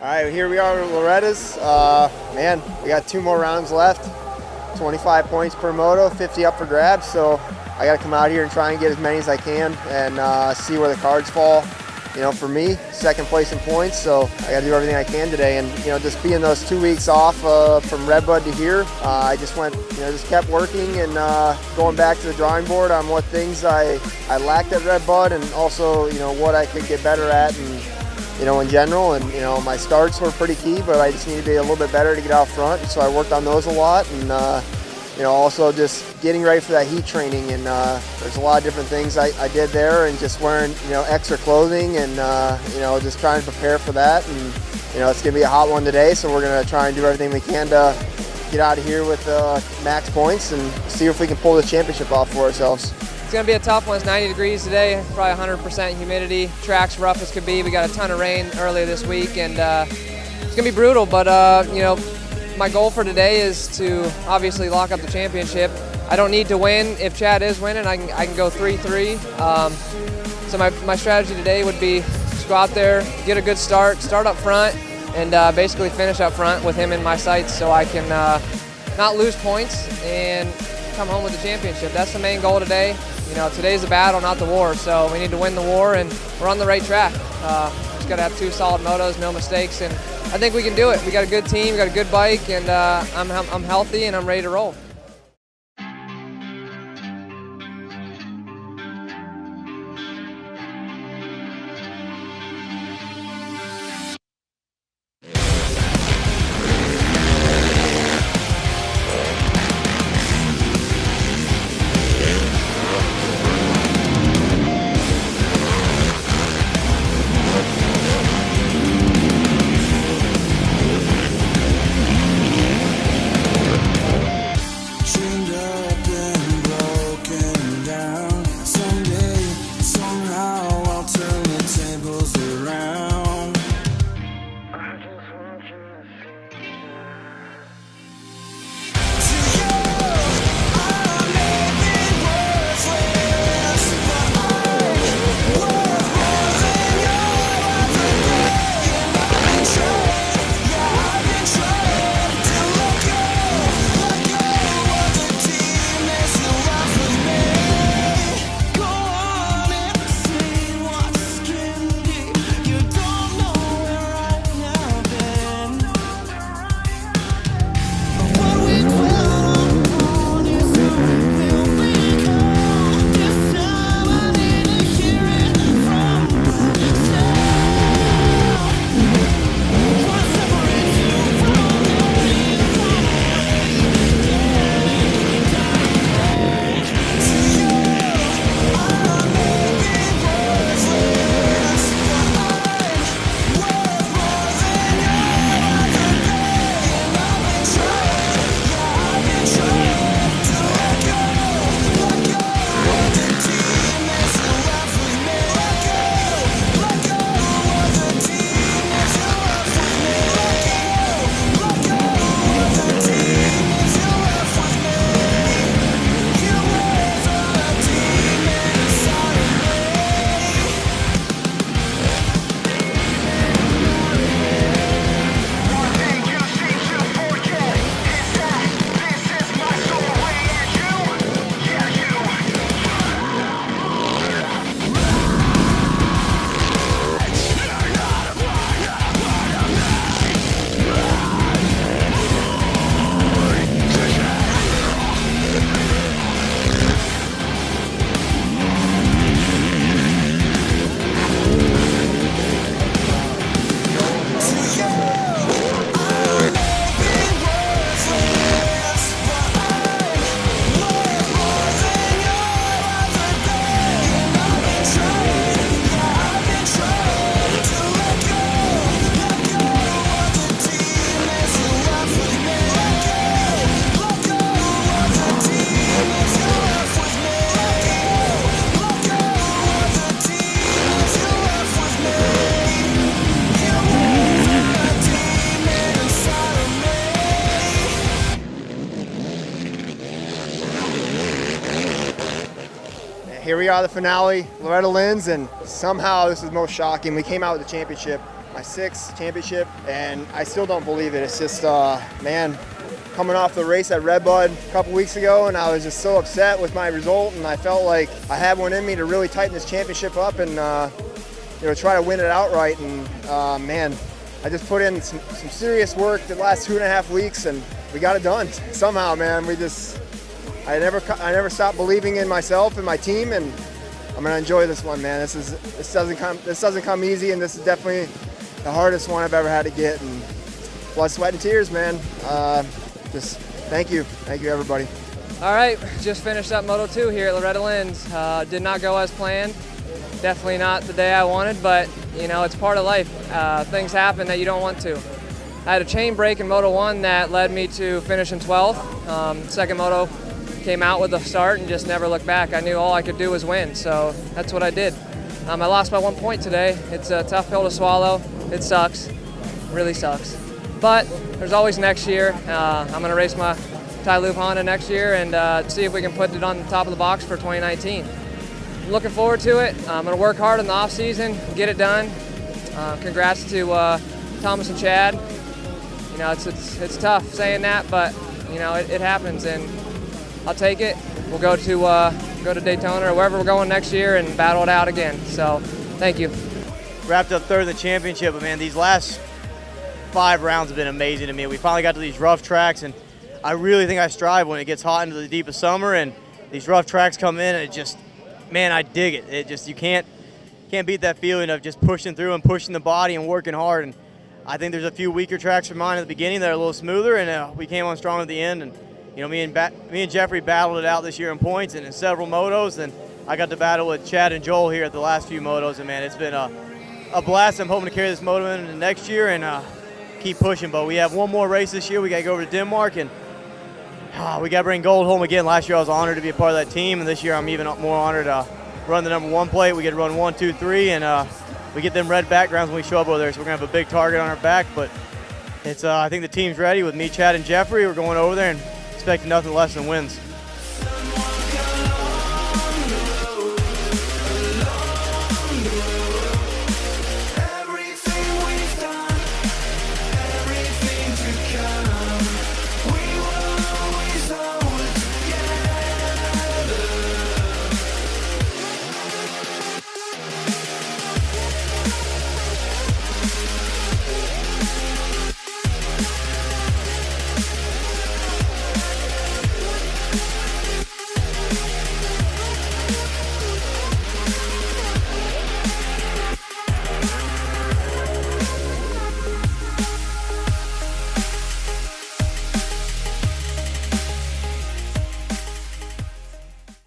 All right, here we are with Loretta's. Man, we got 2 more rounds left. 25 points per moto, 50 up for grabs. So I got to come out here and try and get as many as I can and see where the cards fall. You know, for me, second place in points. So I got to do everything I can today. And you know, just being those 2 weeks off from Redbud to here, I just went, just kept working and going back to the drawing board on what things I lacked at Redbud and also what I could get better at and. In general, and my starts were pretty key, but I just need to be a little bit better to get out front. And so I worked on those a lot, and also just getting ready for that heat training. And there's a lot of different things I did there, and just wearing extra clothing, and just trying to prepare for that. And it's gonna be a hot one today, so we're gonna try and do everything we can to get out of here with max points and see if we can pull the championship off for ourselves. It's going to be a tough one. It's 90 degrees today, probably 100% humidity. Track's rough as could be. We got a ton of rain earlier this week, and it's going to be brutal. But, my goal for today is to obviously lock up the championship. I don't need to win. If Chad is winning, I can go 3-3. So my strategy today would be just go out there, get a good start up front, and basically finish up front with him in my sights so I can not lose points and come home with the championship. That's the main goal today. Today's the battle, not the war, so we need to win the war, and we're on the right track. Just got to have 2 solid motos, no mistakes, and I think we can do it. We got a good team, got a good bike, and I'm healthy and I'm ready to roll. Here we are, the finale, Loretta Lynn's, and somehow this is most shocking. We came out with the championship my 6th championship, and I still don't believe it. It's just, man, coming off the race at Redbud a couple weeks ago, and I was just so upset with my result, and I felt like I had one in me to really tighten this championship up and try to win it outright. And man, I just put in some serious work the last 2.5 weeks, and we got it done somehow, man. I never stopped believing in myself and my team, and I'm gonna enjoy this one, man. This doesn't come easy, and this is definitely the hardest one I've ever had to get. And blood, sweat, and tears, man. Just thank you everybody. All right, just finished up Moto 2 here at Loretta Lynn's. Did not go as planned. Definitely not the day I wanted, but it's part of life. Things happen that you don't want to. I had a chain break in Moto 1 that led me to finish in 12th. Second moto, came out with a start and just never looked back. I knew all I could do was win, so that's what I did. I lost by 1 point today. It's a tough pill to swallow. It sucks, really sucks. But there's always next year. I'm gonna race my Gloop Honda next year and see if we can put it on the top of the box for 2019. I'm looking forward to it. I'm gonna work hard in the off season, get it done. Congrats to Thomas and Chad. It's tough saying that, but it happens, and I'll take it. We'll go to Daytona or wherever we're going next year and battle it out again. So, thank you. Wrapped up third in the championship, but man, these last 5 rounds have been amazing to me. We finally got to these rough tracks, and I really think I strive when it gets hot into the deep of summer and these rough tracks come in, and it just, man, I dig it. It just, you can't beat that feeling of just pushing through and pushing the body and working hard. And I think there's a few weaker tracks for mine at the beginning that are a little smoother, and we came on strong at the end. And me and Jeffrey battled it out this year in points and in several motos, and I got to battle with Chad and Joel here at the last few motos, and man, it's been a blast. I'm hoping to carry this moto into next year and keep pushing. But we have one more race this year. We got to go over to Denmark, and we got to bring gold home again. Last year I was honored to be a part of that team, and this year I'm even more honored to run the #1 plate. We get to run 1, 2, 3, and we get them red backgrounds when we show up over there. So we're gonna have a big target on our back. But it's I think the team's ready with me, Chad, and Jeffrey. We're going over there and expecting nothing less than wins.